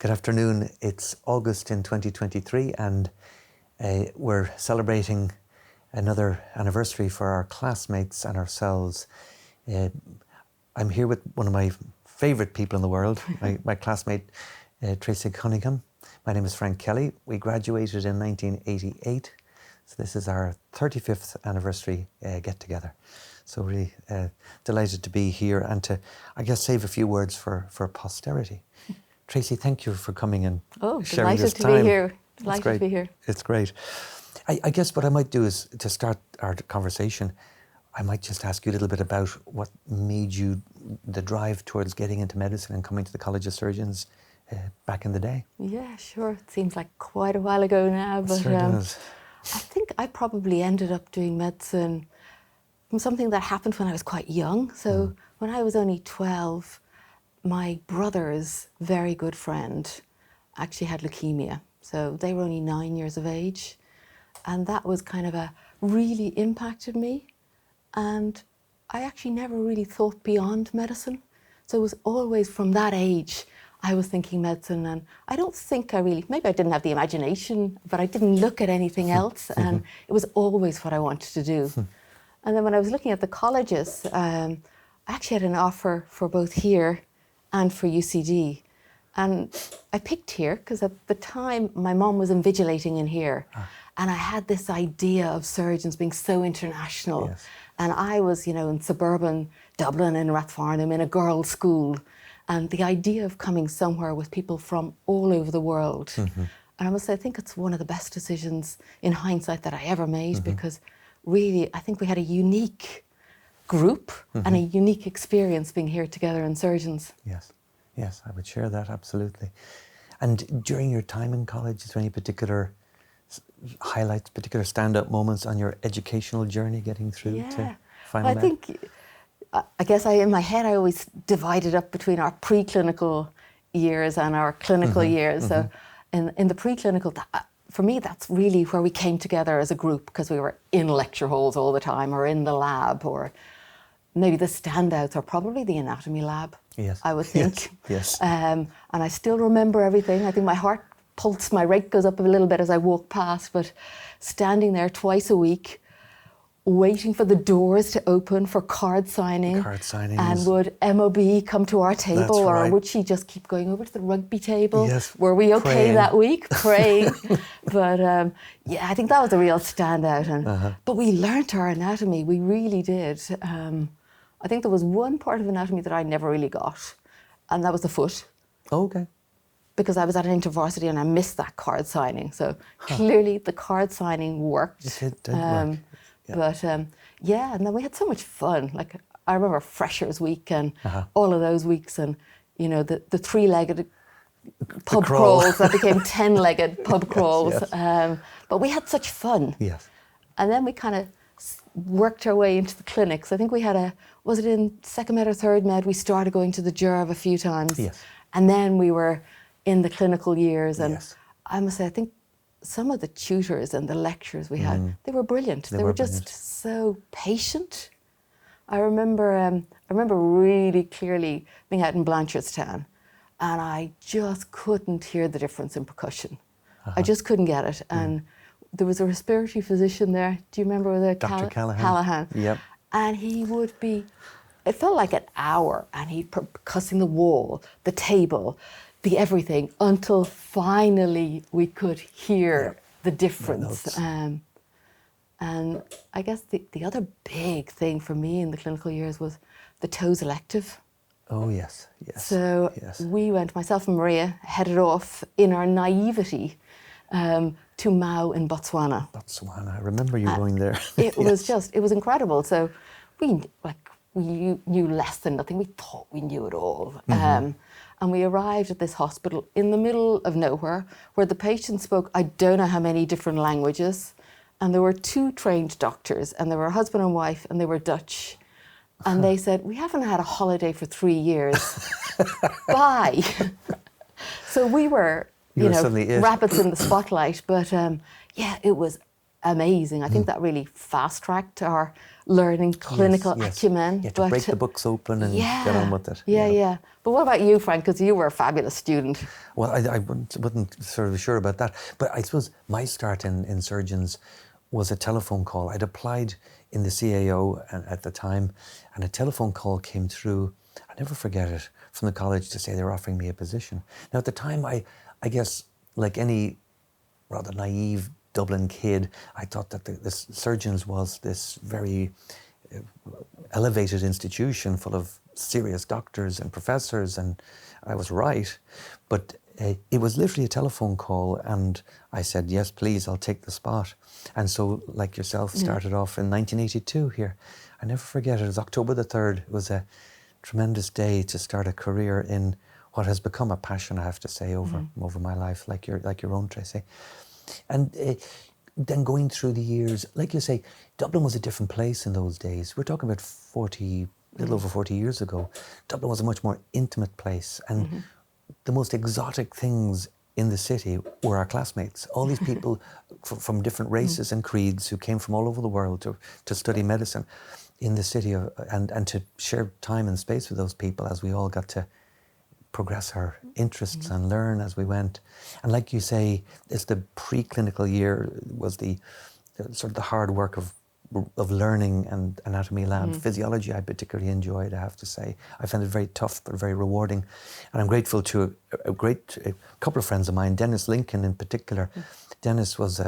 Good afternoon. It's August in 2023 and we're celebrating another anniversary for our classmates and ourselves. I'm here with one of my favourite people in the world, my classmate Tracy Cunningham. My name is Frank Kelly. We graduated in 1988, so this is our 35th anniversary get-together. So really delighted to be here and to, I guess, save a few words for posterity. Tracy, thank you for coming and sharing this time. Delighted to be here. Delighted to be here. It's great. I guess what I might do is, to start our conversation, I might just ask you a little bit about what made you the drive towards getting into medicine and coming to the College of Surgeons back in the day. Yeah, sure. It seems like quite a while ago now, but Sure does. I think I probably ended up doing medicine from something that happened when I was quite young. So when I was only 12, my brother's very good friend actually had leukemia. So they were only 9 years of age. And that was kind of really impacted me. And I actually never really thought beyond medicine. So it was always from that age, I was thinking medicine. And I don't think maybe I didn't have the imagination, but I didn't look at anything else. And it was always what I wanted to do. And then when I was looking at the colleges, I actually had an offer for both here and for UCD. And I picked here because at the time my mom was invigilating in here. And I had this idea of surgeons being so international. Yes. And I was, in suburban Dublin in Rathfarnham in a girls' school. And the idea of coming somewhere with people from all over the world. And I must say, I think it's one of the best decisions in hindsight that I ever made because really, I think we had a unique group and a unique experience being here together in surgeons. Yes, I would share that, absolutely. And during your time in college, is there any particular highlights, particular stand-up moments on your educational journey getting through to final med? I guess in my head, I always divided up between our preclinical years and our clinical years. So in the preclinical, for me, that's really where we came together as a group because we were in lecture halls all the time or in the lab, or maybe the standouts are probably the anatomy lab, I would think. Yes. And I still remember everything. I think my heart pulse, my rate goes up a little bit as I walk past, but standing there twice a week, waiting for the doors to open for card signing. Card signings. And would MOB come to our table? That's right. Or would she just keep going over to the rugby table? Yes, Were we okay praying. that week? Praying. But I think that was a real standout. And But we learnt our anatomy, we really did. I think there was one part of anatomy that I never really got, and that was the foot. Okay. Because I was at an intervarsity and I missed that card signing. So clearly the card signing worked. It did work. But and then we had so much fun. Like I remember Freshers Week and all of those weeks, and the three-legged pub crawls that became 10-legged pub crawls. Yes. But we had such fun. Yes. And then we kind of worked our way into the clinics. I think we had was it in second med or third med, we started going to the JERV a few times. Yes. And then we were in the clinical years. And Yes. I must say, I think some of the tutors and the lecturers we had, they were brilliant. They were just so patient. I remember really clearly being out in Blanchardstown, and I just couldn't hear the difference in percussion. I just couldn't get it. And there was a respiratory physician there. Do you remember the Dr. Callahan? Callahan. Yep. And he would be, it felt like an hour, and he'd percussing the wall, the table, the everything, until finally we could hear the difference. And I guess the other big thing for me in the clinical years was the TOES elective. Oh, yes. So we went, myself and Maria, headed off in our naivety to Mau in Botswana. I remember you going there. It was incredible. So we knew less than nothing. We thought we knew it all. And we arrived at this hospital in the middle of nowhere where the patient spoke I don't know how many different languages. And there were two trained doctors, and they were a husband and wife, and they were Dutch. And they said, we haven't had a holiday for 3 years. Bye. So we were, rabbits in the spotlight. But it was amazing. I think that really fast-tracked our learning clinical acumen. Yeah, to break the books open and get on with it. Yeah. But what about you, Frank? Because you were a fabulous student. Well, I wasn't sort of sure about that. But I suppose my start in surgeons was a telephone call. I'd applied in the CAO at the time, and a telephone call came through, I'll never forget it, from the college to say they were offering me a position. Now, at the time, I guess, like any rather naive Dublin kid, I thought that the surgeons was this very elevated institution full of serious doctors and professors, and I was right. But it was literally a telephone call, and I said, yes, please, I'll take the spot. And so, like yourself, started off in 1982 here. I never forget it. It was October the 3rd. It was a tremendous day to start a career in what has become a passion, I have to say, over my life, like your own, Tracy. And then going through the years, like you say, Dublin was a different place in those days. We're talking about little over 40 years ago. Dublin was a much more intimate place, and the most exotic things in the city were our classmates. All these people from different races and creeds who came from all over the world to study medicine in the city, and to share time and space with those people as we all got to progress our interests and learn as we went. And like you say, it's the preclinical year was the sort of the hard work of learning and anatomy lab. Physiology I particularly enjoyed, I have to say. I found it very tough but very rewarding. And I'm grateful to a couple of friends of mine, Dennis Lincoln in particular. Dennis was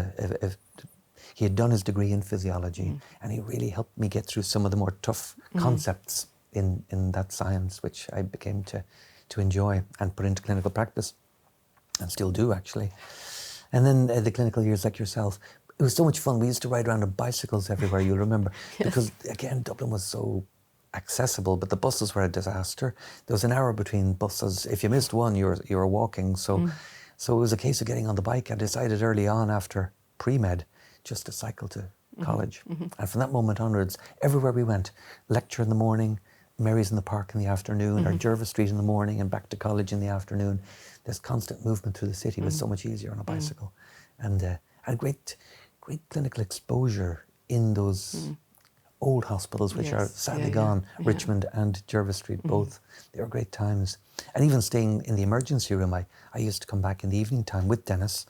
he had done his degree in physiology, and he really helped me get through some of the more tough concepts in that science, which I became to enjoy and put into clinical practice, and still do actually. And then the clinical years, like yourself, it was so much fun. We used to ride around on bicycles everywhere, you'll remember, because again, Dublin was so accessible, but the buses were a disaster. There was an hour between buses. If you missed one, you were walking. So it was a case of getting on the bike. I decided early on after pre-med just to cycle to college. And from that moment onwards, everywhere we went, lecture in the morning, Mary's in the park in the afternoon, or Jervis Street in the morning and back to college in the afternoon. This constant movement through the city was so much easier on a bicycle. And great clinical exposure in those old hospitals, which are sadly gone, Richmond and Jervis Street, both. They were great times. And even staying in the emergency room, I used to come back in the evening time with Dennis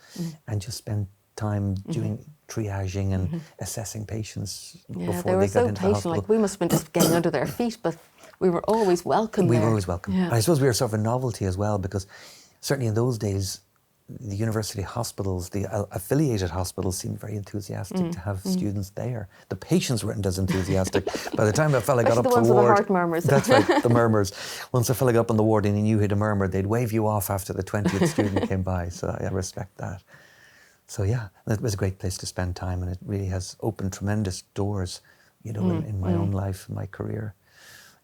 and just spend time doing triaging and assessing patients before they got into the hospital. Like we must have been just getting under their feet, but we were always welcome We there. were always welcome. Yeah. And I suppose we were sort of a novelty as well, because certainly in those days, the university hospitals, the affiliated hospitals seemed very enthusiastic to have students there. The patients weren't as enthusiastic. By the time a fella got up the the ones ward... with the heart murmurs. That's right, the murmurs. Once a fella got up on the ward and he knew he had a murmur, they'd wave you off after the 20th student came by. So I respect that. So yeah, it was a great place to spend time, and it really has opened tremendous doors, you know, in my own life, in my career.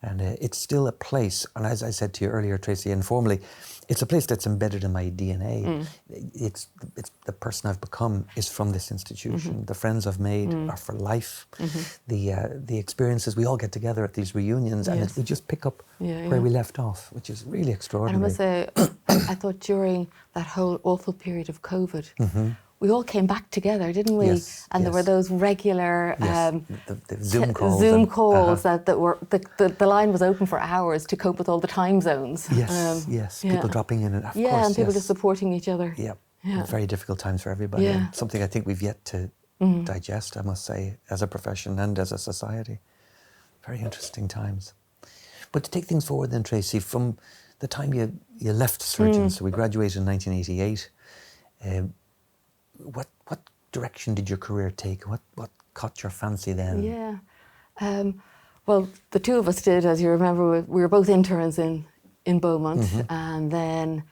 And it's still a place, and as I said to you earlier, Tracy, informally, it's a place that's embedded in my DNA. It's the person I've become is from this institution. The friends I've made are for life. The experiences, we all get together at these reunions, and we just pick up where we left off, which is really extraordinary. And I thought during that whole awful period of COVID, we all came back together, didn't we? And there were those regular the Zoom calls. That were the line was open for hours to cope with all the time zones. People dropping in, and of course, and people just supporting each other. Very difficult times for everybody. And something I think we've yet to digest, I must say, as a profession and as a society. Very interesting times. But to take things forward then, Tracy, from the time you left surgeons, so we graduated in 1988, what direction did your career take? What caught your fancy then? Well, the two of us did, as you remember. We were both interns in Beaumont, and then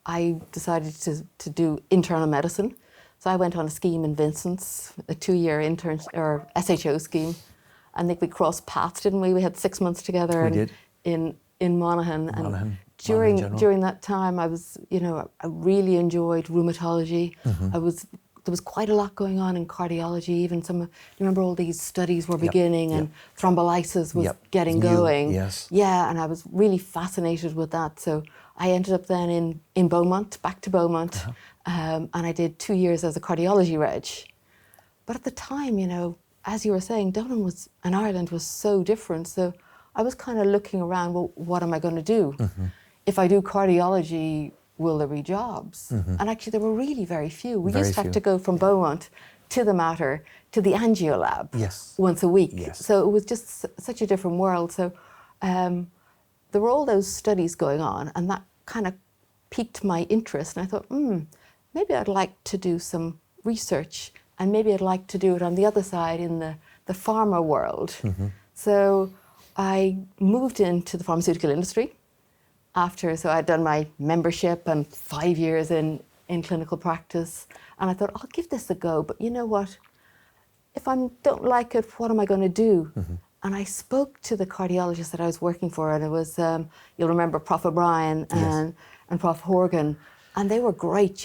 I decided to do internal medicine. So I went on a scheme in Vincent's, a 2-year intern or SHO scheme. I think we crossed paths, didn't we? We had 6 months together. We did. In Monaghan. And during that time, I was, I really enjoyed rheumatology. There was quite a lot going on in cardiology. Even you remember all these studies were beginning, and thrombolysis was getting going. And I was really fascinated with that. So I ended up then in Beaumont, back to Beaumont, and I did 2 years as a cardiology reg. But at the time, as you were saying, Dublin and Ireland was so different. So I was kind of looking around, well, what am I going to do? If I do cardiology, will there be jobs? And actually there were really very few. We used to have to go from Beaumont to the Mater to the angio lab once a week. So it was just such a different world. So there were all those studies going on, and that kind of piqued my interest. And I thought, maybe I'd like to do some research, and maybe I'd like to do it on the other side in the pharma world. So I moved into the pharmaceutical industry so I'd done my membership and 5 years in clinical practice. And I thought, I'll give this a go. But you know what? If I don't like it, what am I going to do? And I spoke to the cardiologist that I was working for, and it was, you'll remember Prof. O'Brien and Prof. Horgan. And they were great,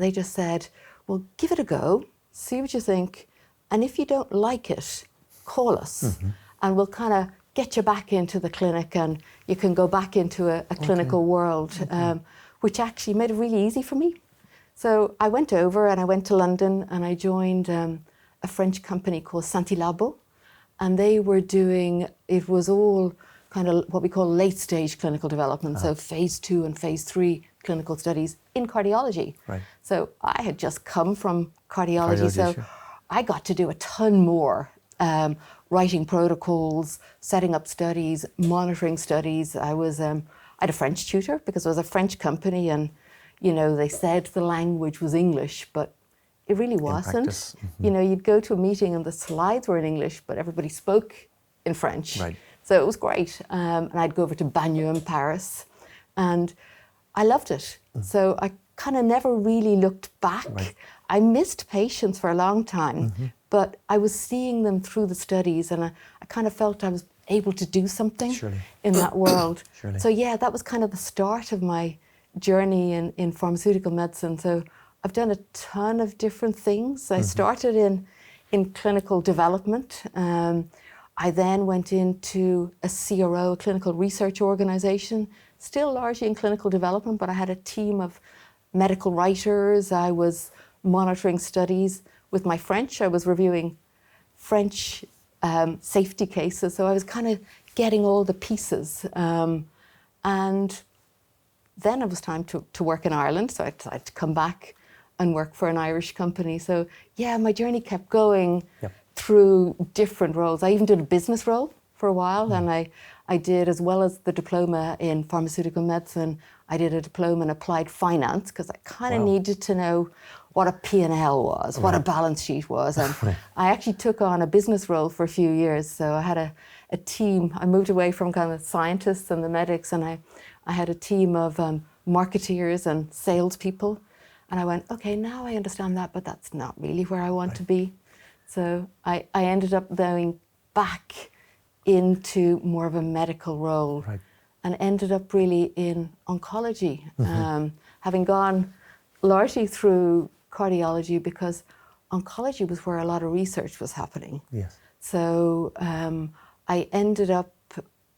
They just said, well, give it a go, see what you think. And if you don't like it, call us. And we'll kind of get you back into the clinic, and you can go back into a clinical world, which actually made it really easy for me. So I went over and I went to London, and I joined a French company called Santilabo, and they were doing, it was all kind of what we call late stage clinical development, so phase 2 and phase 3 clinical studies in cardiology. So I had just come from cardiology, so I got to do a ton more. Writing protocols, setting up studies, monitoring studies. I had a French tutor because it was a French company, and they said the language was English, but it really wasn't. You'd go to a meeting and the slides were in English, but everybody spoke in French. So it was great. And I'd go over to Bagneux in Paris, and I loved it. So I kind of never really looked back. I missed patients for a long time, but I was seeing them through the studies, and I kind of felt I was able to do something in that world. So yeah, that was kind of the start of my journey in pharmaceutical medicine. So I've done a ton of different things. I started in clinical development. I then went into a CRO, a clinical research organization, still largely in clinical development, but I had a team of medical writers. I was monitoring studies. With my French, I was reviewing French safety cases, so I was kind of getting all the pieces. And then it was time to work in Ireland, so I decided to come back and work for an Irish company. So yeah, my journey kept going through different roles. I even did a business role for a while, and I did, as well as the diploma in pharmaceutical medicine, I did a diploma in applied finance, because I kind of needed to know what a P&L was, what a balance sheet was. And I actually took on a business role for a few years. So I had a team. I moved away from kind of scientists and the medics, and I had a team of marketeers and salespeople. And I went, okay, now I understand that, but that's not really where I want to be. So I ended up going back into more of a medical role, and ended up really in oncology, having gone largely through cardiology, because oncology was where a lot of research was happening. So I ended up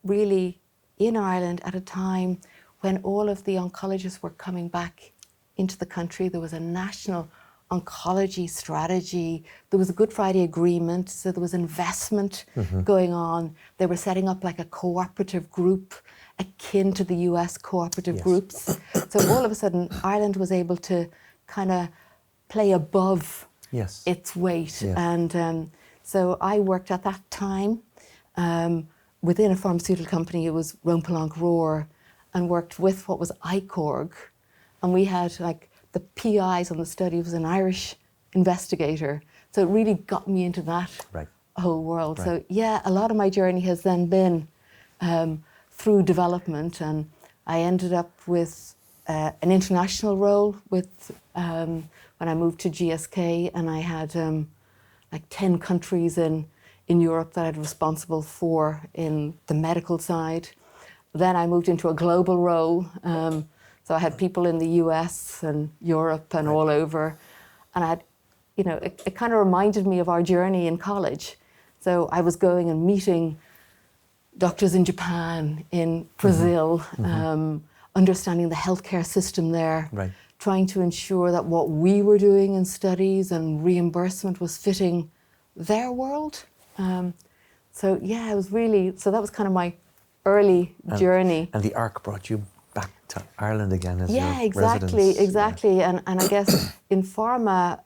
really in Ireland at a time when all of the oncologists were coming back into the country. There was a national oncology strategy. There was a Good Friday Agreement, so there was investment going on. They were setting up like a cooperative group akin to the US cooperative groups. So all of a sudden, Ireland was able to kind of play above its weight. And so I worked at that time within a pharmaceutical company. It was Rompelonc Rohr, and worked with what was ICORG. And we had like the PIs on the study was an Irish investigator. So it really got me into that whole world. So yeah, a lot of my journey has then been through development, and I ended up with an international role with when I moved to GSK, and I had like 10 countries in Europe that I was responsible for in the medical side. Then I moved into a global role. So I had people in the US and Europe and all over. And I had, it kind of reminded me of our journey in college. So I was going and meeting doctors in Japan, in Brazil, understanding the healthcare system there, trying to ensure that what we were doing in studies and reimbursement was fitting their world. So yeah, it was really, so that was kind of my early journey. And the ARC brought you back to Ireland again as Yeah, your exactly, residence. exactly. And I guess in pharma,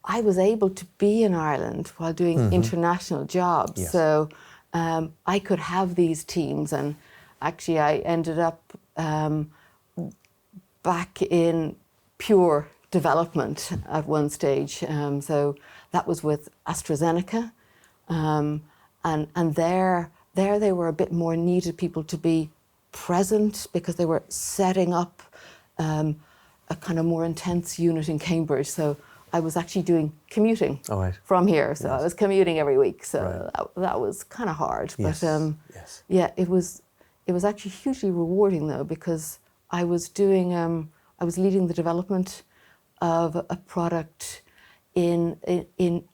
I was able to be in Ireland while doing international jobs. Yes. So I could have these teams, and actually I ended up back in pure development at one stage. So that was with AstraZeneca. And there they were a bit more needed people to be present because they were setting up a kind of more intense unit in Cambridge. So I was actually doing commuting from here. So I was commuting every week. So that was kind of hard. Yes. But yeah, it was actually hugely rewarding though, because I was doing, I was leading the development of a product in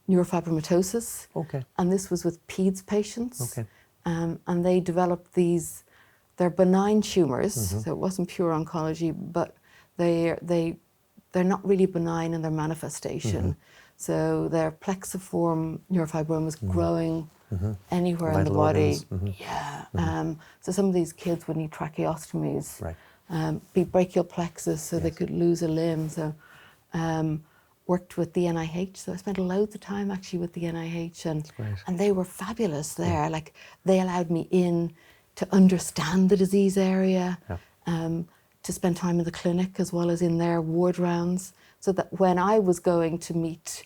neurofibromatosis. Okay. And this was with PEDS patients. Okay. And they developed these, they're benign tumors, so it wasn't pure oncology, but they're not really benign in their manifestation. So their plexiform neurofibromas growing anywhere in the body. Yeah. So some of these kids would need tracheostomies, be brachial plexus, so they could lose a limb. So worked with the NIH, so I spent loads of time actually with the NIH, and they were fabulous there. Like, they allowed me in to understand the disease area, to spend time in the clinic as well as in their ward rounds, so that when I was going to meet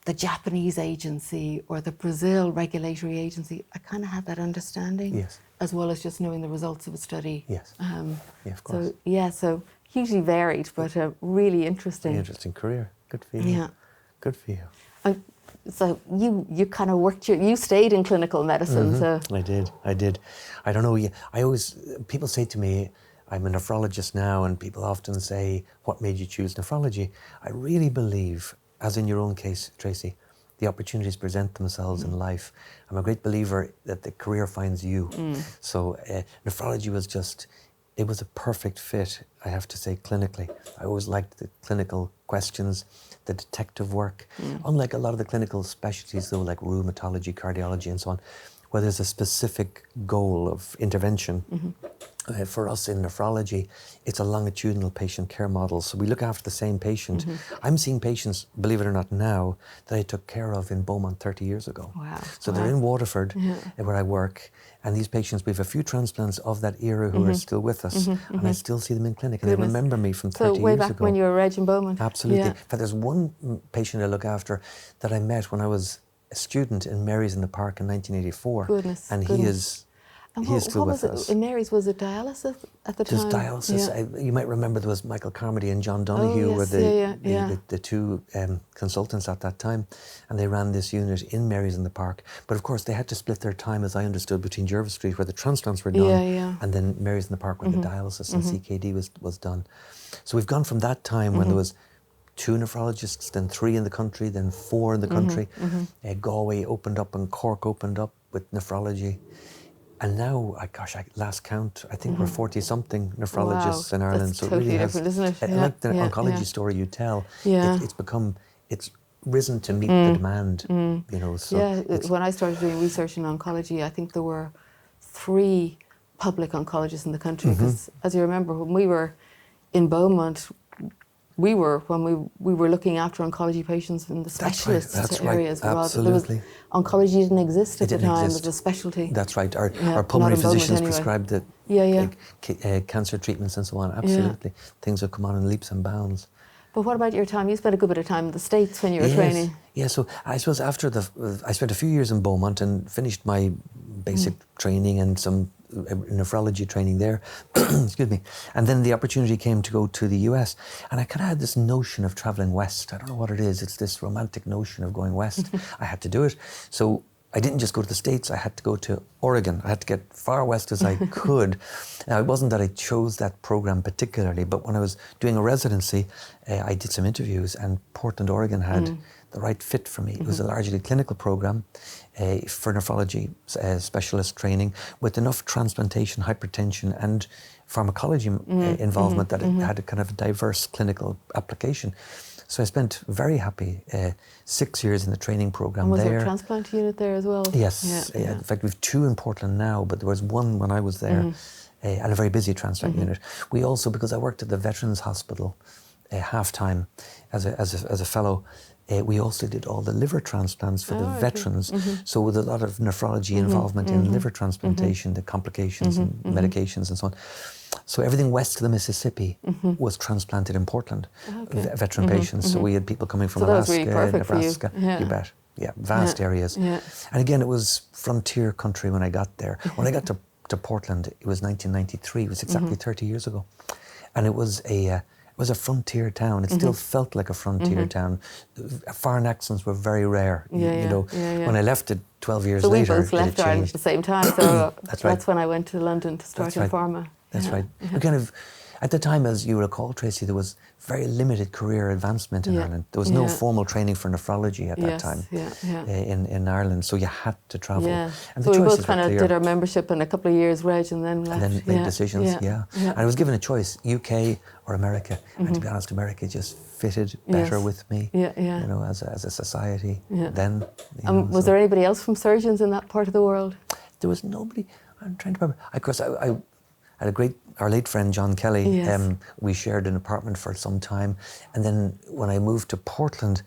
the Japanese agency or the Brazil regulatory agency, I kind of had that understanding, as well as just knowing the results of a study. Yes. Yeah, of course. So yeah, so hugely varied, but really interesting. Interesting career. Good for you. Yeah. Good for you. And so you kind of worked you stayed in clinical medicine. So I did. I don't know. I always, people say to me, I'm a nephrologist now, and people often say, what made you choose nephrology? I really believe, as in your own case, Tracy, the opportunities present themselves in life. I'm a great believer that the career finds you. So nephrology was just, it was a perfect fit, I have to say, clinically. I always liked the clinical questions, the detective work. Unlike a lot of the clinical specialties, though, like rheumatology, cardiology, and so on, where there's a specific goal of intervention. For us in nephrology, it's a longitudinal patient care model. So we look after the same patient. I'm seeing patients, believe it or not now, that I took care of in Beaumont 30 years ago. Wow. So they're in Waterford, where I work, and these patients, we have a few transplants of that era who are still with us, and I still see them in clinic, and they remember me from 30 years ago. So way back when you were Reg in Beaumont? Absolutely. In fact, there's one patient I look after that I met when I was a student in Mary's in the Park in 1984. And he is still with us. In Mary's, was it dialysis at the time? There's dialysis. You might remember there was Michael Carmody and John Donoghue were the two consultants at that time, and they ran this unit in Mary's in the Park. But of course, they had to split their time, as I understood, between Jervis Street, where the transplants were done, and then Mary's in the Park, where the dialysis and CKD was done. So we've gone from that time when there was 2 nephrologists, then 3 in the country, then 4 in the country. Galway opened up and Cork opened up with nephrology. And now, last count, I think we're 40-something nephrologists in Ireland. That's totally different, isn't it? Like the oncology story you tell, it's risen to meet the demand. You know, so when I started doing research in oncology, I think there were 3 public oncologists in the country. Because, as you remember, when we were in Beaumont, we were looking after oncology patients in the specialist areas. Absolutely. Oncology didn't exist at the time as a specialty. That's right. Our pulmonary physicians prescribed cancer treatments and so on. Absolutely. Things have come on in leaps and bounds. But what about your time? You spent a good bit of time in the States when you were training. Yeah, so I suppose after I spent a few years in Beaumont and finished my basic training and some nephrology training there, excuse me. And then the opportunity came to go to the US. And I kind of had this notion of traveling west. I don't know what it is. It's this romantic notion of going west. I had to do it. So I didn't just go to the States, I had to go to Oregon. I had to get far west as I could. Now, it wasn't that I chose that program particularly, but when I was doing a residency, I did some interviews, and Portland, Oregon had the right fit for me. It was a largely clinical program for nephrology specialist training with enough transplantation, hypertension, and pharmacology involvement that it had a kind of a diverse clinical application. So I spent very happy 6 years in the training program And was there. there a transplant unit there as well? Yes. In fact, we've 2 in Portland now, but there was one when I was there, and a very busy transplant unit. We also, because I worked at the Veterans Hospital half-time as a fellow, we also did all the liver transplants for the veterans. So with a lot of nephrology involvement in liver transplantation, the complications and medications and so on. So everything west of the Mississippi was transplanted in Portland, veteran patients. So we had people coming from Alaska, really perfect Nebraska, for you. you bet. Yeah, vast areas. Yeah. And again, it was frontier country when I got there. When I got to Portland, it was 1993. It was exactly 30 years ago. And it was a frontier town. It still felt like a frontier town. Foreign accents were very rare. When I left it 12 years so later, we both left Ireland at the same time. So that's when I went to London to start in pharma. That's right. Kind of, at the time, as you recall, Tracy, there was very limited career advancement in Ireland. There was no formal training for nephrology at that time in Ireland, so you had to travel. Yeah. And so the we both choices kind were of clear. did our membership and a couple of years reg and then left. And then made decisions, And I was given a choice, UK or America. And to be honest, America just fitted better with me, as a society then. Was there anybody else from surgeons in that part of the world? There was nobody. I'm trying to remember. Of course, I had our late friend John Kelly. We shared an apartment for some time, and then when I moved to Portland,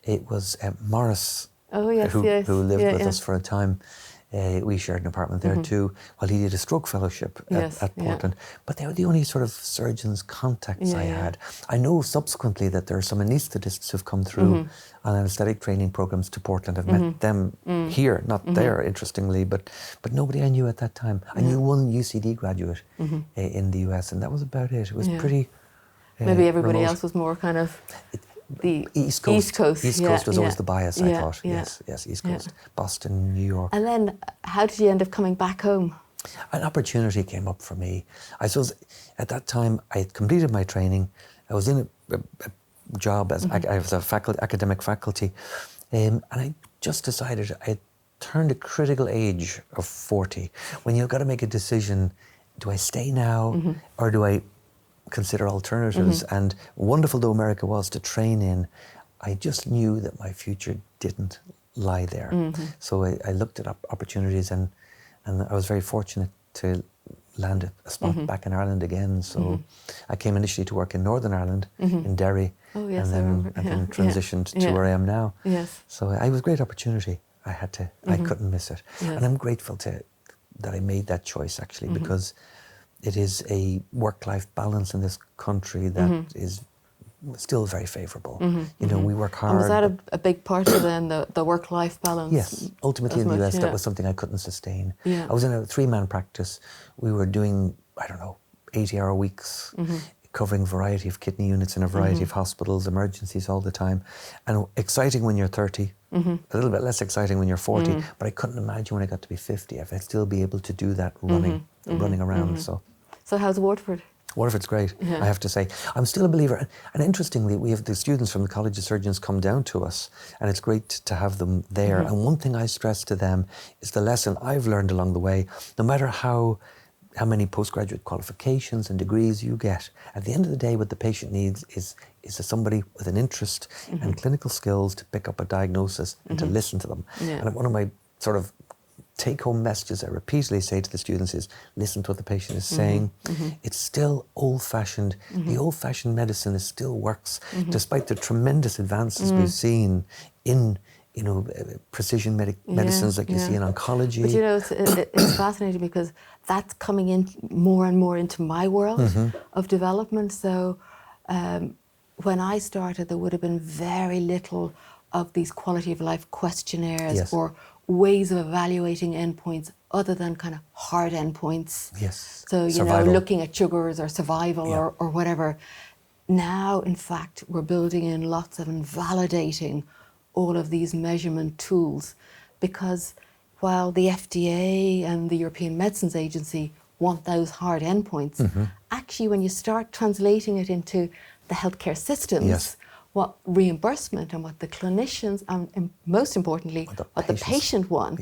it was Morris who lived with us for a time. We shared an apartment there too, while he did a stroke fellowship at Portland. But they were the only sort of surgeons' contacts I had. I know subsequently that there are some anaesthetists who've come through on anaesthetic training programs to Portland. I've met them here, not there, interestingly, but nobody I knew at that time. I knew one UCD graduate in the US, and that was about it. It was pretty maybe everybody remote. else was more kind of the East Coast. East Coast was always the bias, I thought. Yes, East Coast. Boston, New York. And then how did you end up coming back home? An opportunity came up for me. I suppose at that time I had completed my training. I was in a job as I was a academic faculty, and I just decided I had turned a critical age of 40 when you've got to make a decision. Do I stay now or do I consider alternatives? And wonderful though America was to train in, I just knew that my future didn't lie there. So I looked at opportunities, and I was very fortunate to land a spot back in Ireland again. So I came initially to work in Northern Ireland, in Derry, and then transitioned to where I am now. So it was a great opportunity. I couldn't miss it. And I'm grateful that I made that choice, actually, because it is a work-life balance in this country that is still very favourable. We work hard. And was that a big part of then, the work-life balance? Yes. Ultimately in the US, that was something I couldn't sustain. I was in a 3-man practice. We were doing, 80-hour weeks, covering a variety of kidney units in a variety of hospitals, emergencies all the time. And exciting when you're 30, a little bit less exciting when you're 40, but I couldn't imagine when I got to be 50 if I'd still be able to do that running around. So how's Waterford? Waterford's great, I have to say. I'm still a believer. And interestingly, we have the students from the College of Surgeons come down to us, and it's great to have them there. And one thing I stress to them is the lesson I've learned along the way, no matter how many postgraduate qualifications and degrees you get, at the end of the day, what the patient needs is somebody with an interest and clinical skills to pick up a diagnosis and to listen to them. And one of my sort of take-home messages I repeatedly say to the students is, listen to what the patient is saying. It's still old-fashioned. The old-fashioned medicine still works, despite the tremendous advances we've seen in precision medicines like you see in oncology. But it's fascinating because that's coming in more and more into my world of development. So when I started, there would have been very little of these quality of life questionnaires or ways of evaluating endpoints other than kind of hard endpoints. So, looking at sugars or survival or whatever. Now, in fact, we're building in lots of and validating all of these measurement tools, because while the FDA and the European Medicines Agency want those hard endpoints, actually when you start translating it into the healthcare systems, what reimbursement and what the clinicians and most importantly what the patient want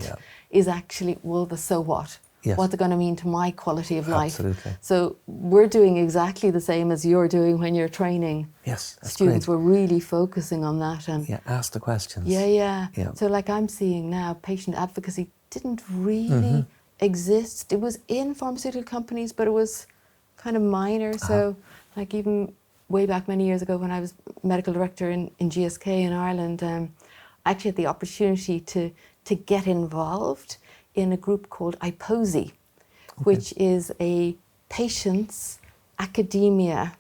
is actually, well, the so what. Yes. what's it going to mean to my quality of life? Absolutely. So we're doing exactly the same as you're doing when you're training Yes, that's students. great. We're really focusing on that. And Yeah, ask the questions. yeah. Yeah. So like I'm seeing now, patient advocacy didn't really exist. It was in pharmaceutical companies, but it was kind of minor. So like even way back many years ago when I was medical director in GSK in Ireland, I actually had the opportunity to get involved in a group called IPOSI, which is a patients, academia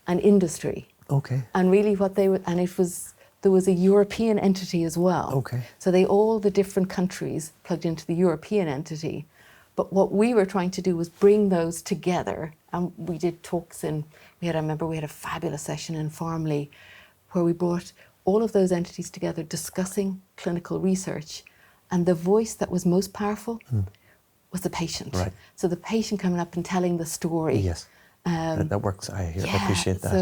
and industry. Okay. And really what they were, and there was a European entity as well. Okay. So all the different countries plugged into the European entity. But what we were trying to do was bring those together. And we did talks I remember we had a fabulous session in Farmley where we brought all of those entities together discussing clinical research. And the voice that was most powerful was the patient. Right. So the patient coming up and telling the story. Yes. That works. I appreciate that.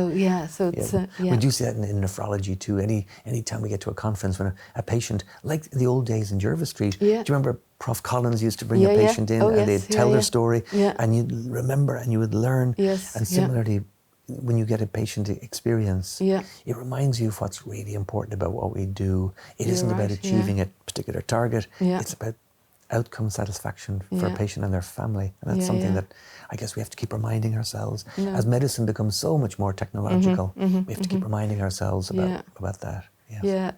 So it's We do see that in nephrology too. Any time we get to a conference when a patient, like the old days in Jervis Street, do you remember Prof. Collins used to bring a patient in and they'd tell their story and you'd remember and you would learn. Yes. And similarly, when you get a patient experience, it reminds you of what's really important about what we do. It isn't about achieving a particular target. It's about outcome satisfaction for a patient and their family. And that's something that I guess we have to keep reminding ourselves. As medicine becomes so much more technological, we have to keep reminding ourselves about that. Yes.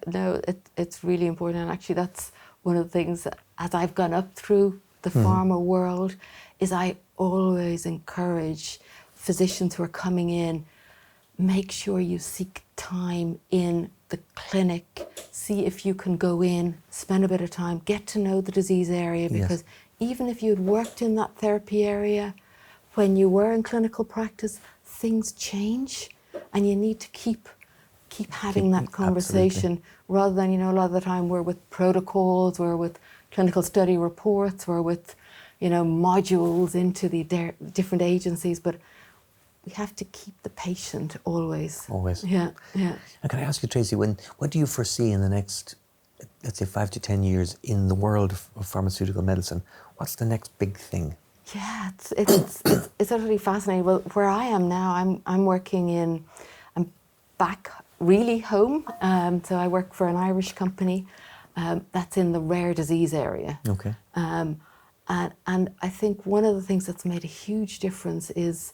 It's really important. And actually that's one of the things that, as I've gone up through the pharma world, is I always encourage physicians who are coming in, make sure you seek time in the clinic, see if you can go in, spend a bit of time, get to know the disease area, because even if you'd worked in that therapy area, when you were in clinical practice, things change and you need to keep having that conversation rather than, a lot of the time we're with protocols, we're with clinical study reports, we're with, modules into the different agencies, but we have to keep the patient always. Always. Yeah. And can I ask you, Tracy, what do you foresee in the next, let's say, 5 to 10 years in the world of pharmaceutical medicine? What's the next big thing? Yeah, it's utterly fascinating. Well, where I am now, I'm back really home. So I work for an Irish company that's in the rare disease area. Okay. And I think one of the things that's made a huge difference is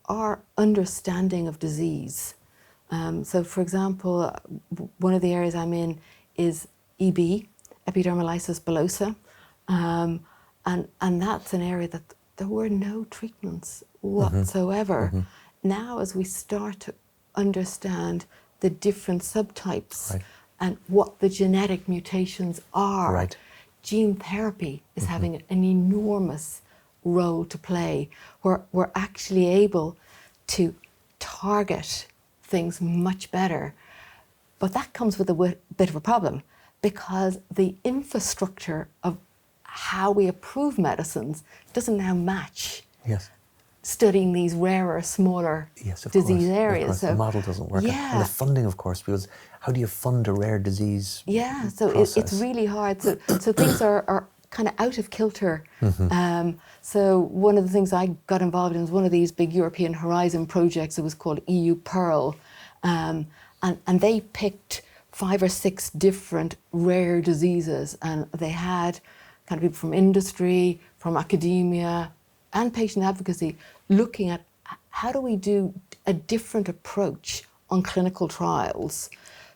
our understanding of disease. So for example, one of the areas I'm in is EB, epidermolysis bullosa. And that's an area that there were no treatments whatsoever. Now, as we start to understand the different subtypes and what the genetic mutations are, gene therapy is having an enormous role to play, where we're actually able to target things much better. But that comes with a bit of a problem, because the infrastructure of how we approve medicines doesn't now match studying these rarer, smaller disease areas. So the model doesn't work. And the funding, of course, because how do you fund a rare disease process? It's really hard. So things are kind of out of kilter. So one of the things I got involved in was one of these big European Horizon projects. It was called EU Pearl. And they picked 5 or 6 different rare diseases, and they had kind of people from industry, from academia, and patient advocacy looking at how do we do a different approach on clinical trials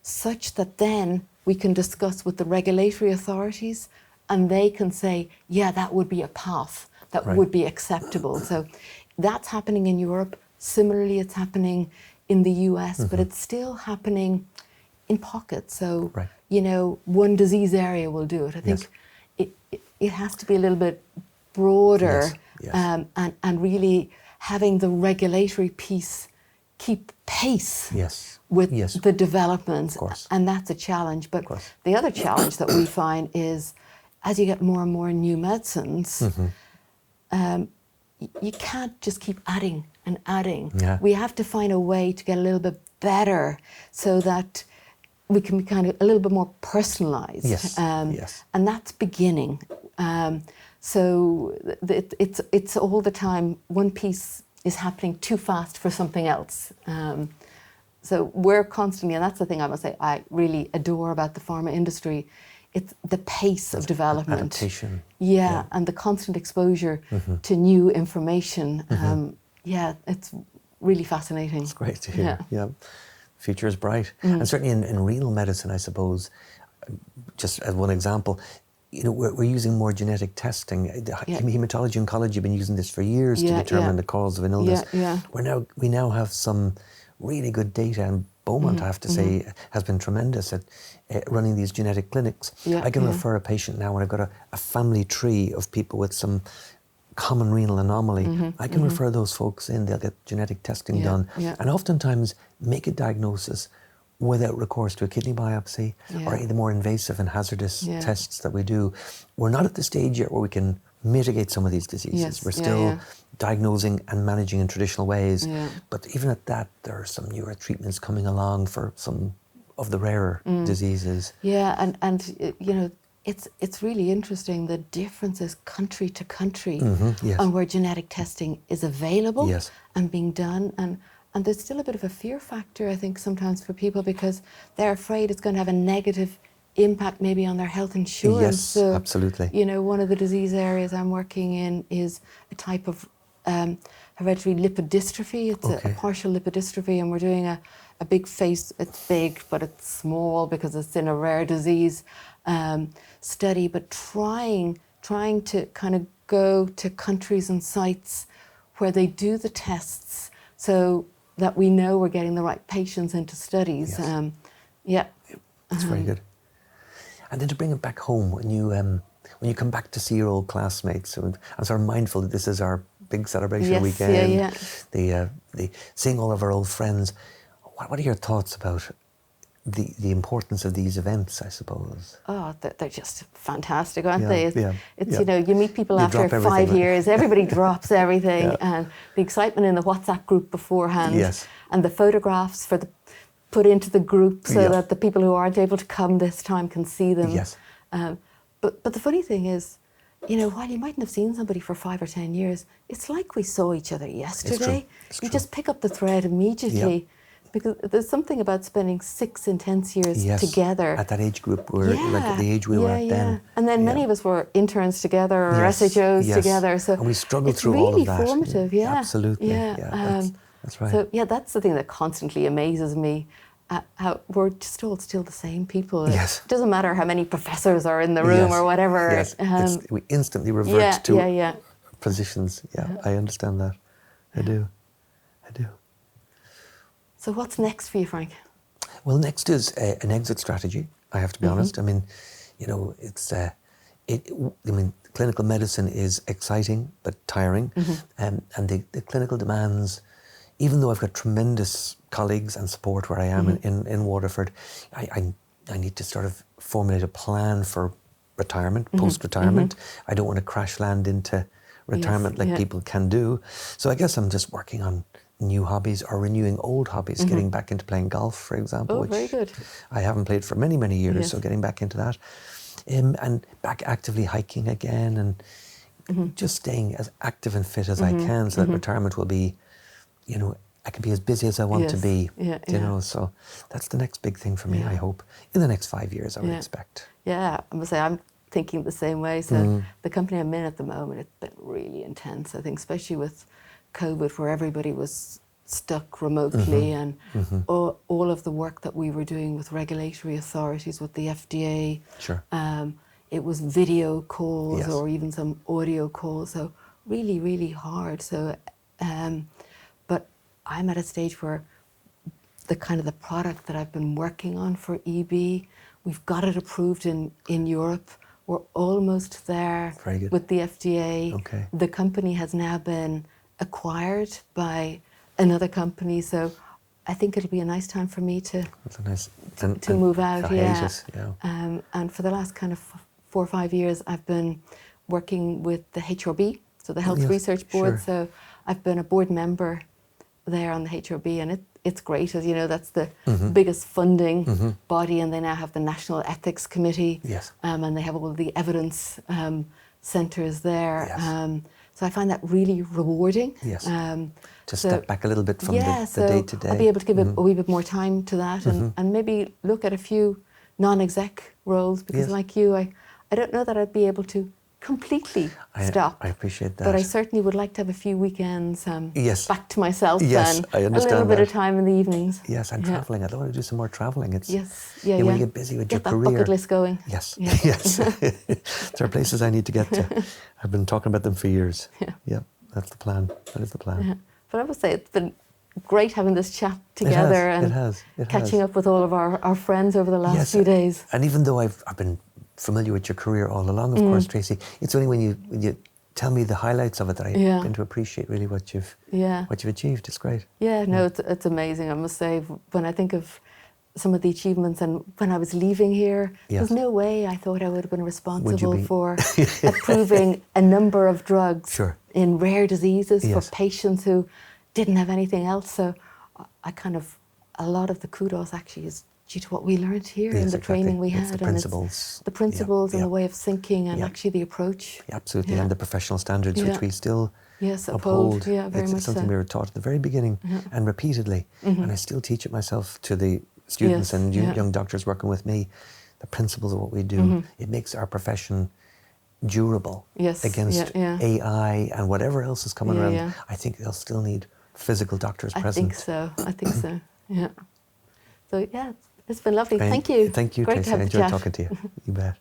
such that then we can discuss with the regulatory authorities and they can say, yeah, that would be a path that would be acceptable. So that's happening in Europe. Similarly, it's happening in the US, but it's still happening in pockets. So, one disease area will do it. I think it has to be a little bit broader and really having the regulatory piece keep pace with the developments. And that's a challenge. But the other challenge that we find is as you get more and more new medicines, you can't just keep adding and adding. We have to find a way to get a little bit better so that we can be kind of a little bit more personalized. And that's beginning. So it's all the time, one piece is happening too fast for something else. So we're constantly, and that's the thing I must say I really adore about the pharma industry, it's the pace of development. Adaptation. Yeah, and the constant exposure to new information. Yeah, it's really fascinating. It's great to hear. Yeah. Future is bright. And certainly in renal medicine, I suppose, just as one example, you know, we're using more genetic testing. Hematology oncology have been using this for years to determine the cause of an illness. We now have some really good data, and Beaumont, I have to say, has been tremendous at running these genetic clinics. I can refer a patient now when I've got a family tree of people with some common renal anomaly. I can refer those folks in, they'll get genetic testing done, and oftentimes make a diagnosis without recourse to a kidney biopsy or any of the more invasive and hazardous tests that we do. We're not at the stage yet where we can mitigate some of these diseases. We're still diagnosing and managing in traditional ways. But even at that, there are some newer treatments coming along for some of the rarer diseases. Yeah, and you know, it's really interesting the differences country to country on where genetic testing is available and being done. And there's still a bit of a fear factor, I think, sometimes for people because they're afraid it's going to have a negative impact maybe on their health insurance. Yes, so, absolutely. You know, one of the disease areas I'm working in is a type of hereditary lipodystrophy. It's a partial lipodystrophy, and we're doing a big phase, it's big, but it's small because it's in a rare disease study, but trying to kind of go to countries and sites where they do the tests so that we know we're getting the right patients into studies. That's very good. And then to bring it back home, when you come back to see your old classmates, I'm sort of mindful that this is our big celebration weekend, the seeing all of our old friends. What are your thoughts about the importance of these events, I suppose? Oh, they're just fantastic, aren't they? It's you know, you meet people after 5 years, everybody drops everything, and the excitement in the WhatsApp group beforehand, and the photographs put into the group so that the people who aren't able to come this time can see them. But the funny thing is, you know, while you mightn't have seen somebody for 5 or 10 years, it's like we saw each other yesterday. It's you true. just pick up the thread immediately. Because there's something about spending 6 intense years together. At that age group, we're like at the age we were at then. And then many of us were interns together or SHOs together. So and we struggled through all of that. It's really formative, Absolutely. That's right. So that's the thing that constantly amazes me. How we're just all still the same people. It doesn't matter how many professors are in the room or whatever. We instantly revert to positions. I understand that. I do. So what's next for you, Frank? Well, next is an exit strategy, I have to be honest. I mean, you know, clinical medicine is exciting but tiring. And the clinical demands, even though I've got tremendous colleagues and support where I am in Waterford, I need to sort of formulate a plan for retirement, post-retirement. I don't want to crash land into retirement like people can do. So I guess I'm just working on new hobbies or renewing old hobbies, getting back into playing golf, for example, which very good. I haven't played for many, many years, so getting back into that. And back actively hiking again and just staying as active and fit as I can so that retirement will be, you know, I can be as busy as I want to be, you know, so that's the next big thing for me, I hope. In the next 5 years, I would expect. Yeah, I must say, I'm thinking the same way. So the company I'm in at the moment, it's been really intense, I think, especially with COVID, where everybody was stuck remotely, and all of the work that we were doing with regulatory authorities, with the FDA, it was video calls or even some audio calls, so really, really hard. So, but I'm at a stage where the product that I've been working on for EB, we've got it approved in Europe. We're almost there with the FDA. The company has now been acquired by another company, so I think it'll be a nice time for me to move out. And for the last kind of 4 or 5 years, I've been working with the HRB, so the Health Research Board. So I've been a board member there on the HRB, and it's great. As you know, that's the biggest funding body, and they now have the National Ethics Committee, and they have all of the evidence centres there. Yes. So I find that really rewarding. Yes. To so- step back a little bit from yeah, the day-to-day. I'll be able to give a wee bit more time to that and maybe look at a few non-exec roles because Yes. like you, I don't know that I'd be able to completely stop. I appreciate that. But I certainly would like to have a few weekends Yes. back to myself Yes, and I a understand little bit of that. time in the evenings. Yes, and Yeah. travelling. I'd want to do some more travelling. It's Yes, when you get busy with Get your that career. bucket list going. Yes, Yeah. yes. There are places I need to get to. I've been talking about them for years. Yeah. That's the plan. That is the plan. Yeah. But I would say it's been great having this chat together It and has. catching up with all of our friends over the last Yes, few days. And even though I've been familiar with your career all along, of course, Tracy, it's only when you tell me the highlights of it that I begin to appreciate really what you've achieved. It's great. Yeah, no, it's amazing. I must say, when I think of some of the achievements and when I was leaving here, there's no way I thought I would have been responsible for approving a number of drugs in rare diseases for patients who didn't have anything else. So a lot of the kudos actually is due to what we learned here in the training we had. It's the principles. The principles and the way of thinking and actually the approach. Yeah, absolutely, and the professional standards which we still uphold. Yeah, very it's much something so. we were taught at the very beginning and repeatedly, and I still teach it myself to the students and young doctors working with me. The principles of what we do, it makes our profession durable against AI and whatever else is coming around. Yeah. I think they'll still need physical doctors present. I think so. Yeah. So yeah, it's been lovely. Great. Thank you. Thank you, Great Tracy. to have I the enjoyed chat. talking to you. You bet.